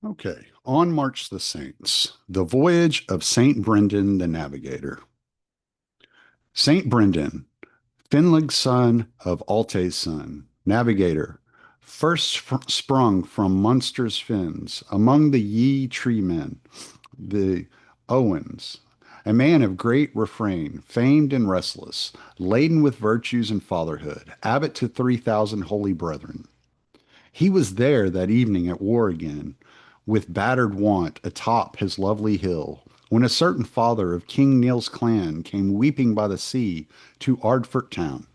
Okay, on march the saints, the voyage of Saint Brendan the Navigator. Saint Brendan, Finleg's son of Alte's son, Navigator, first sprung from Munster's fens, among the Ye Tree men, the Owens, a man of great refrain, famed and restless, laden with virtues and fatherhood, abbot to 3,000 holy brethren. He was there that evening at war again, with battered want atop his lovely hill, when a certain father of King Neil's clan came weeping by the sea to Ardfert town.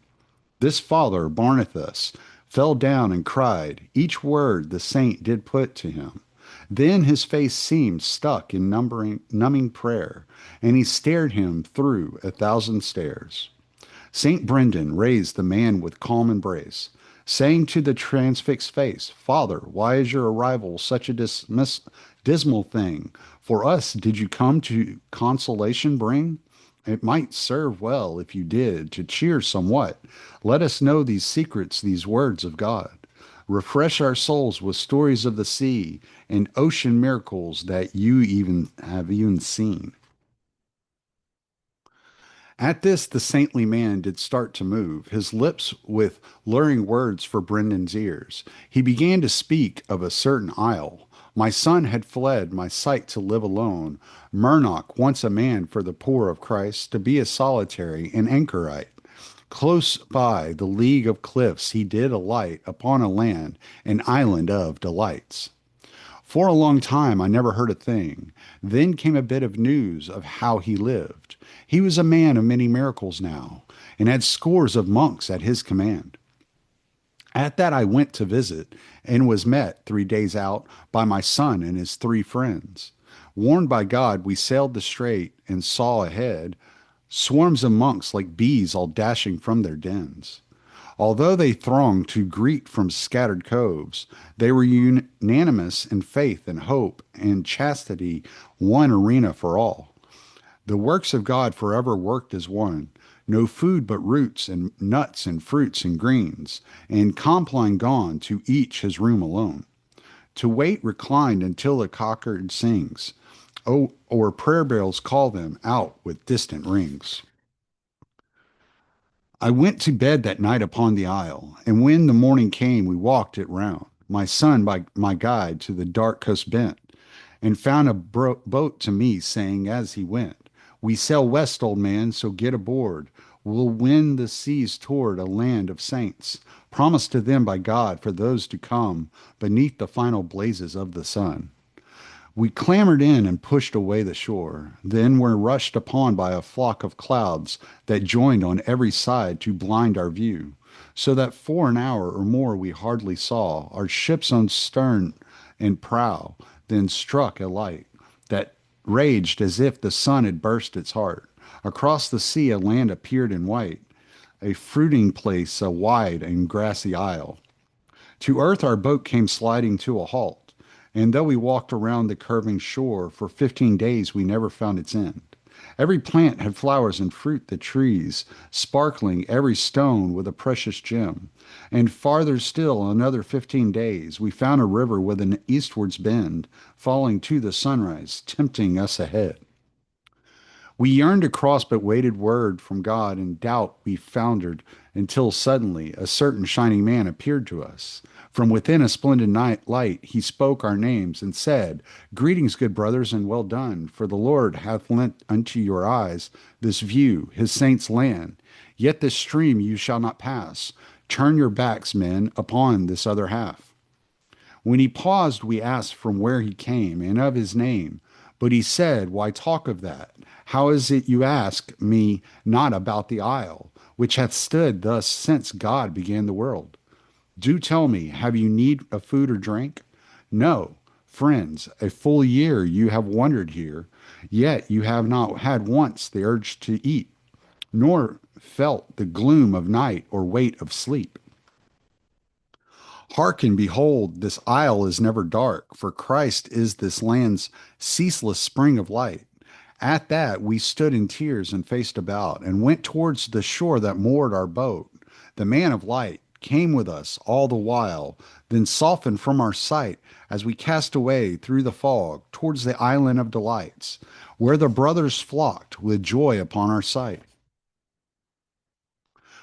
This father, Barnethus, fell down and cried each word the saint did put to him. Then his face seemed stuck in numbing prayer, and he stared him through 1,000 stares. St. Brendan raised the man with calm embrace, saying to the transfixed face, Father, why is your arrival such a dismal thing? For us did you come to consolation bring? It might serve well if you did, to cheer somewhat. Let us know these secrets, these words of God. Refresh our souls with stories of the sea and ocean miracles that you even seen. At this, the saintly man did start to move, his lips with luring words for Brendan's ears. He began to speak of a certain isle. My son had fled my sight to live alone. Murnoch, once a man for the poor of Christ, to be a solitary, an anchorite. Close by the league of cliffs he did alight upon a land, an island of delights. For a long time I never heard a thing. Then came a bit of news of how he lived. He was a man of many miracles now, and had scores of monks at his command. At that I went to visit, and was met 3 days out by my son and his 3 friends. Warned by God, we sailed the strait, and saw ahead swarms of monks like bees all dashing from their dens. Although they thronged to greet from scattered coves, they were unanimous in faith and hope and chastity, one arena for all. The works of God forever worked as one. No food but roots and nuts and fruits and greens, and compline gone to each his room alone. To wait reclined until the cockard sings, or prayer bells call them out with distant rings. I went to bed that night upon the isle, and when the morning came, we walked it round. My son by my guide to the dark coast bent, and found a boat to me, saying as he went, We sail west, old man, so get aboard. We'll win the seas toward a land of saints, promised to them by God for those to come beneath the final blazes of the sun. We clambered in and pushed away the shore, then were rushed upon by a flock of clouds that joined on every side to blind our view, so that for an hour or more we hardly saw our ship's own stern and prow, then struck a light that raged as if the sun had burst its heart. Across the sea a land appeared in white, a fruiting place, a wide and grassy isle. To earth our boat came sliding to a halt, and though we walked around the curving shore for 15 days, we never found its end. Every plant had flowers and fruit, the trees, sparkling every stone with a precious gem. And farther still, another 15 days, we found a river with an eastwards bend, falling to the sunrise, tempting us ahead. We yearned across, but waited word from God. In doubt we foundered, until suddenly a certain shining man appeared to us. From within a splendid night light he spoke our names, and said, Greetings, good brothers, and well done, for the Lord hath lent unto your eyes this view, his saints' land. Yet this stream you shall not pass. Turn your backs, men, upon this other half. When he paused, we asked from where he came and of his name. But he said, Why talk of that? How is it you ask me not about the isle, which hath stood thus since God began the world? Do tell me, have you need of food or drink? No, friends, a full year you have wandered here, yet you have not had once the urge to eat, nor felt the gloom of night or weight of sleep. Hearken, behold, this isle is never dark, for Christ is this land's ceaseless spring of light. At that we stood in tears and faced about, and went towards the shore that moored our boat. The man of light came with us all the while, then softened from our sight as we cast away through the fog towards the island of delights, where the brothers flocked with joy upon our sight.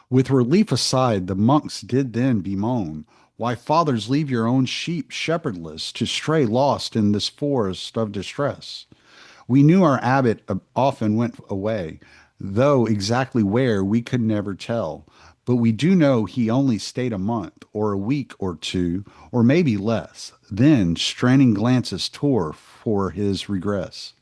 With relief aside, the monks did then bemoan, why, fathers, leave your own sheep shepherdless to stray lost in this forest of distress. We knew our abbot often went away, though exactly where we could never tell. But we do know he only stayed a month, or a week or two, or maybe less. Then straining glances tore for his regress.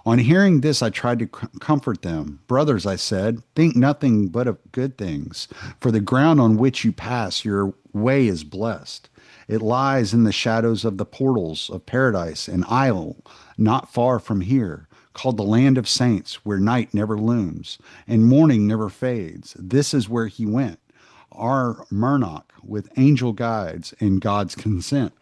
On hearing this, I tried to comfort them. Brothers, I said, think nothing but of good things, for the ground on which you pass your way is blessed. It lies in the shadows of the portals of paradise, an isle not far from here, called the land of saints, where night never looms and morning never fades. This is where he went, our Murnock, with angel guides and God's consent.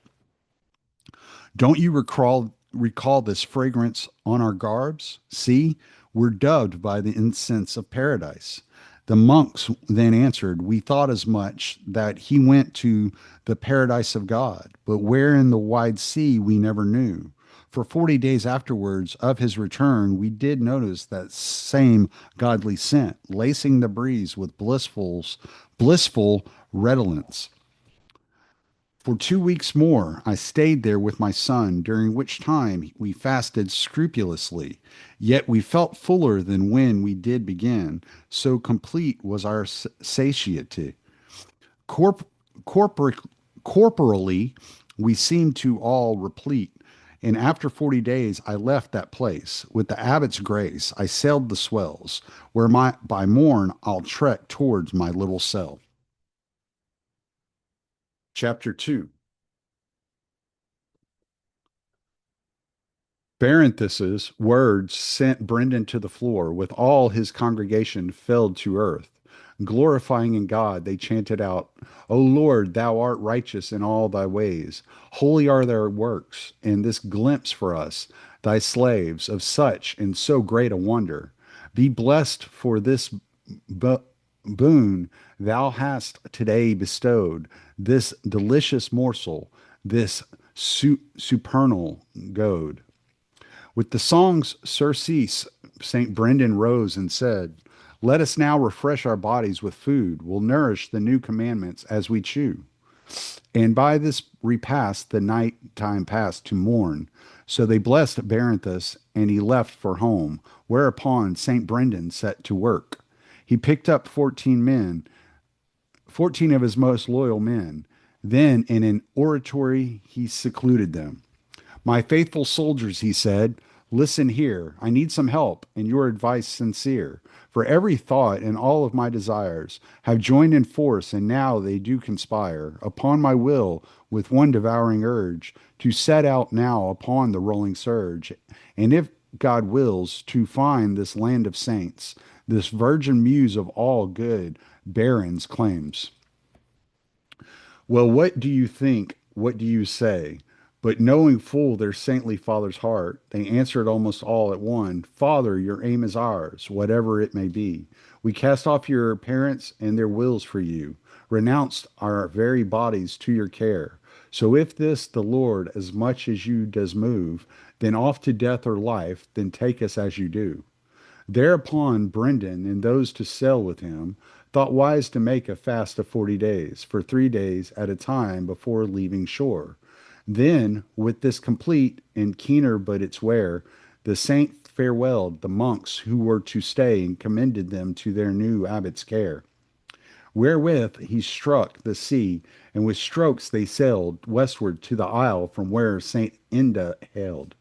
Don't you recall this fragrance on our garbs? See, we're dubbed by the incense of paradise. The monks then answered, we thought as much, that he went to the paradise of God, but where in the wide sea we never knew. For 40 days afterwards of his return, we did notice that same godly scent, lacing the breeze with blissful redolence. For 2 weeks more, I stayed there with my son, during which time we fasted scrupulously. Yet we felt fuller than when we did begin, so complete was our satiety. Corp- corpor- Corporally, we seemed to all replete. And after 40 days, I left that place. With the abbot's grace, I sailed the swells, where by morn I'll trek towards my little cell. Chapter 2. Baranthus's words sent Brendan to the floor, with all his congregation felled to earth. Glorifying in God, they chanted out, O Lord, thou art righteous in all thy ways. Holy are thy works, and this glimpse for us, thy slaves, of such and so great a wonder. Be blessed for this bo- boon thou hast today bestowed, this delicious morsel, this supernal goad. With the song's surcease, St. Brendan rose and said, let us now refresh our bodies with food. We'll nourish the new commandments as we chew. And by this repast, the night time passed to morn. So they blessed Baranthus, and he left for home, whereupon St. Brendan set to work. He picked up 14 of his most loyal men. Then in an oratory he secluded them. My faithful soldiers, he said, listen here. I need some help, and your advice sincere. For every thought and all of my desires have joined in force, and now they do conspire upon my will with one devouring urge to set out now upon the rolling surge, and if God wills, to find this land of saints, this virgin muse of all good barons claims. Well, what do you think? What do you say? But knowing full their saintly father's heart, they answered almost all at one, Father, your aim is ours, whatever it may be. We cast off your parents and their wills for you, renounced our very bodies to your care. So if this the Lord as much as you does move, then off to death or life, then take us as you do. Thereupon Brendan and those to sail with him thought wise to make a fast of 40 days, for 3 days at a time before leaving shore. Then, with this complete and keener but its wear, the saint farewelled the monks who were to stay and commended them to their new abbot's care. Wherewith he struck the sea, and with strokes they sailed westward to the isle from where Saint Enda hailed.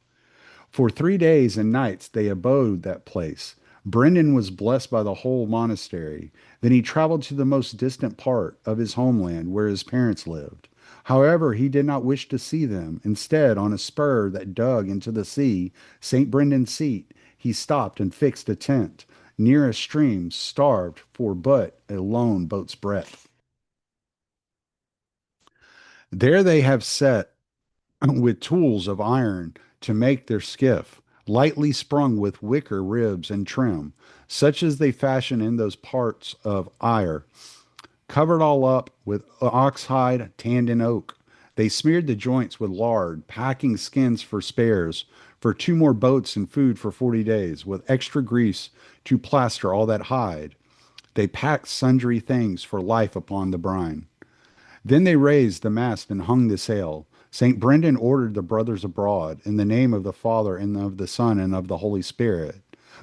For 3 days and nights they abode that place. Brendan was blessed by the whole monastery. Then he traveled to the most distant part of his homeland where his parents lived. However, he did not wish to see them. Instead, on a spur that dug into the sea, St. Brendan's seat, he stopped and fixed a tent near a stream, starved for but a lone boat's breadth. There they have set with tools of iron to make their skiff, lightly sprung with wicker ribs and trim, such as they fashion in those parts of Ire. covered all up with oxhide tanned in oak. They smeared the joints with lard, packing skins for spares, for two more boats and food for 40 days, with extra grease to plaster all that hide. They packed sundry things for life upon the brine. Then they raised the mast and hung the sail. St. Brendan ordered the brothers abroad in the name of the Father and of the Son and of the Holy Spirit.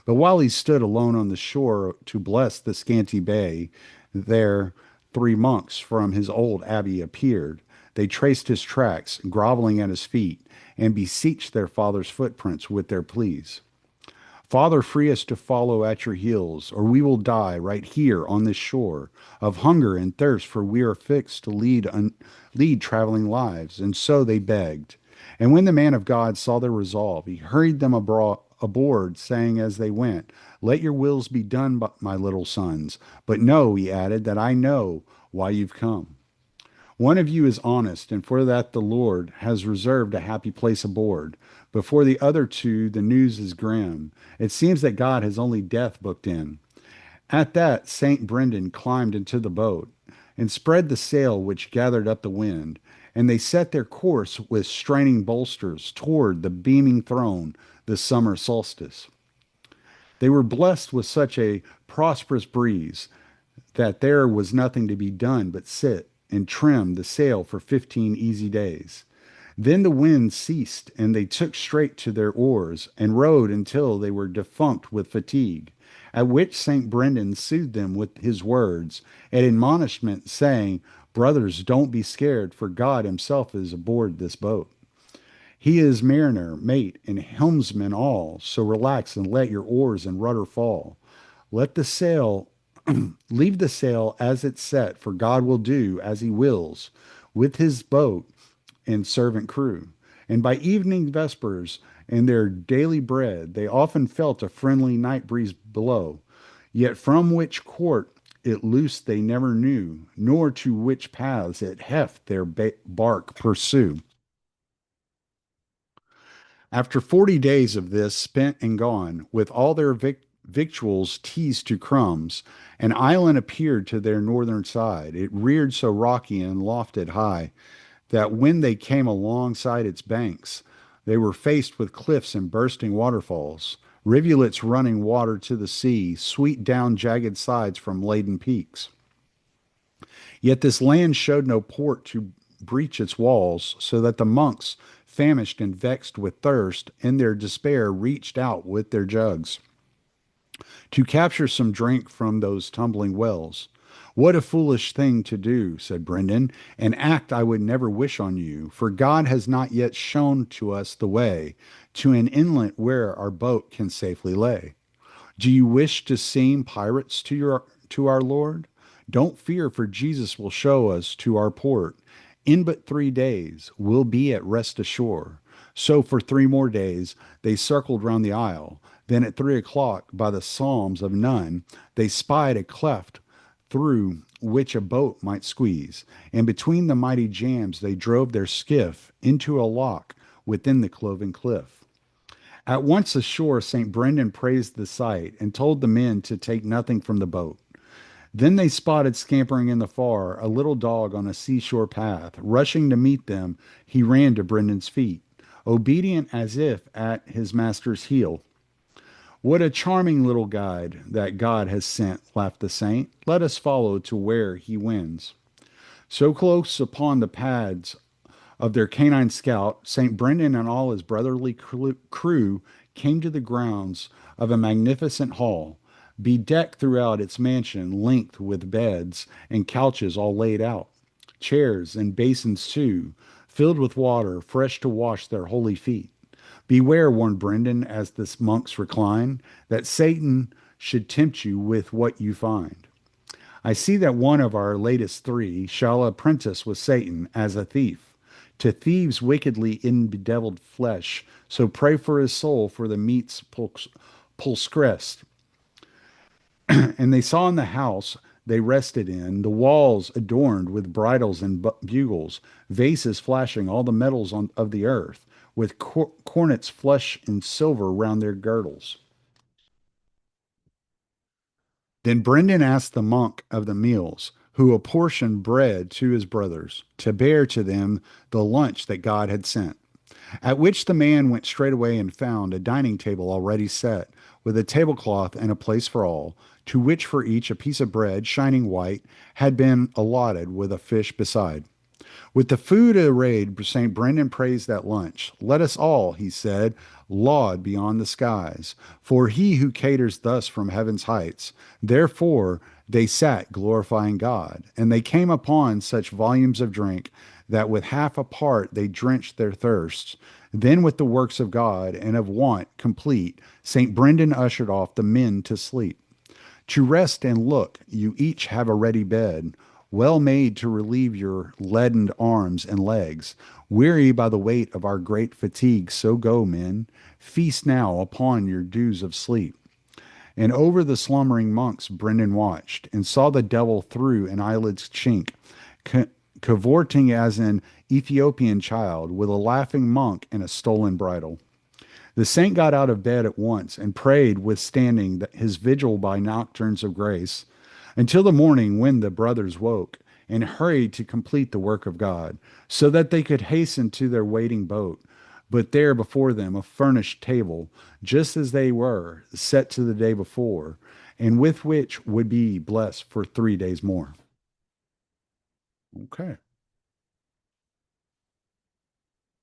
But while he stood alone on the shore to bless the scanty bay, there 3 monks from his old abbey appeared. They traced his tracks, groveling at his feet, and beseeched their father's footprints with their pleas. Father, free us to follow at your heels, or we will die right here on this shore of hunger and thirst, for we are fixed to lead traveling lives. And so they begged. And when the man of God saw their resolve, he hurried them aboard, saying as they went, let your wills be done, my little sons. But know, he added, that I know why you've come. One of you is honest, and for that the Lord has reserved a happy place aboard. But for the other two, the news is grim. It seems that God has only death booked in. At that, St. Brendan climbed into the boat and spread the sail which gathered up the wind, and they set their course with straining bolsters toward the beaming throne, the summer solstice. They were blessed with such a prosperous breeze that there was nothing to be done but sit and trim the sail for 15 easy days. Then the wind ceased, and they took straight to their oars and rowed until they were defunct with fatigue. At which St. Brendan soothed them with his words and admonishment, saying, brothers, don't be scared, for God himself is aboard this boat. He is mariner, mate, and helmsman all, so relax and let your oars and rudder fall. Let the sail leave the sail as it's set, for God will do as he wills with his boat and servant crew. And by evening vespers and their daily bread, they often felt a friendly night breeze below. Yet from which court it loosed they never knew, nor to which paths it heft their bark pursue. After 40 days of this spent and gone, with all their victuals teased to crumbs, an island appeared to their northern side. It reared so rocky and lofted high that when they came alongside its banks, they were faced with cliffs and bursting waterfalls, rivulets running water to the sea, sweet down jagged sides from laden peaks. Yet this land showed no port to breach its walls, so that the monks, famished and vexed with thirst, in their despair reached out with their jugs to capture some drink from those tumbling wells. What a foolish thing to do, said Brendan, an act I would never wish on you, for God has not yet shown to us the way to an inlet where our boat can safely lay. Do you wish to seem pirates to our Lord? Don't fear, for Jesus will show us to our port. In but 3 days we'll be at rest ashore. So for 3 more days they circled round the isle. Then at 3 o'clock, by the psalms of none, they spied a cleft through which a boat might squeeze, and between the mighty jams they drove their skiff into a lock within the cloven cliff. At once ashore, St. Brendan praised the sight and told the men to take nothing from the boat. Then they spotted scampering in the far a little dog on a seashore path. Rushing to meet them, he ran to Brendan's feet, obedient as if at his master's heel. What a charming little guide that God has sent, laughed the saint. Let us follow to where he wends. So close upon the pads of their canine scout, St. Brendan and all his brotherly crew came to the grounds of a magnificent hall, bedecked throughout its mansion length with beds and couches all laid out, chairs and basins too, filled with water, fresh to wash their holy feet. Beware, warned Brendan, as the monks recline, that Satan should tempt you with what you find. I see that one of our latest three shall apprentice with Satan as a thief, to thieves wickedly in bedeviled flesh. So pray for his soul, for the meat's pulscrest. And they saw in the house they rested in, the walls adorned with bridles and bugles, vases flashing all the metals of the earth, with cornets flush in silver round their girdles. Then Brendan asked the monk of the meals, who apportioned bread to his brothers to bear to them the lunch that God had sent. At which the man went straightway and found a dining table already set, with a tablecloth and a place for all, to which for each a piece of bread, shining white, had been allotted, with a fish beside. With the food arrayed, St. Brendan praised that lunch. Let us all, he said, laud beyond the skies, for he who caters thus from heaven's heights. Therefore they sat glorifying God, and they came upon such volumes of drink that with half a part they drenched their thirsts. Then, with the works of God and of want complete, St. Brendan ushered off the men to sleep. To rest and look, you each have a ready bed, well made to relieve your leadened arms and legs. Weary by the weight of our great fatigue, so go, men. Feast now upon your dews of sleep. And over the slumbering monks Brendan watched, and saw the devil through an eyelid's chink, cavorting as an Ethiopian child, with a laughing monk and a stolen bridle. The saint got out of bed at once and prayed, withstanding his vigil by nocturnes of grace, until the morning, when the brothers woke and hurried to complete the work of God, so that they could hasten to their waiting boat. But there before them a furnished table, just as they were, set to the day before, and with which would be blessed for 3 days more. Okay.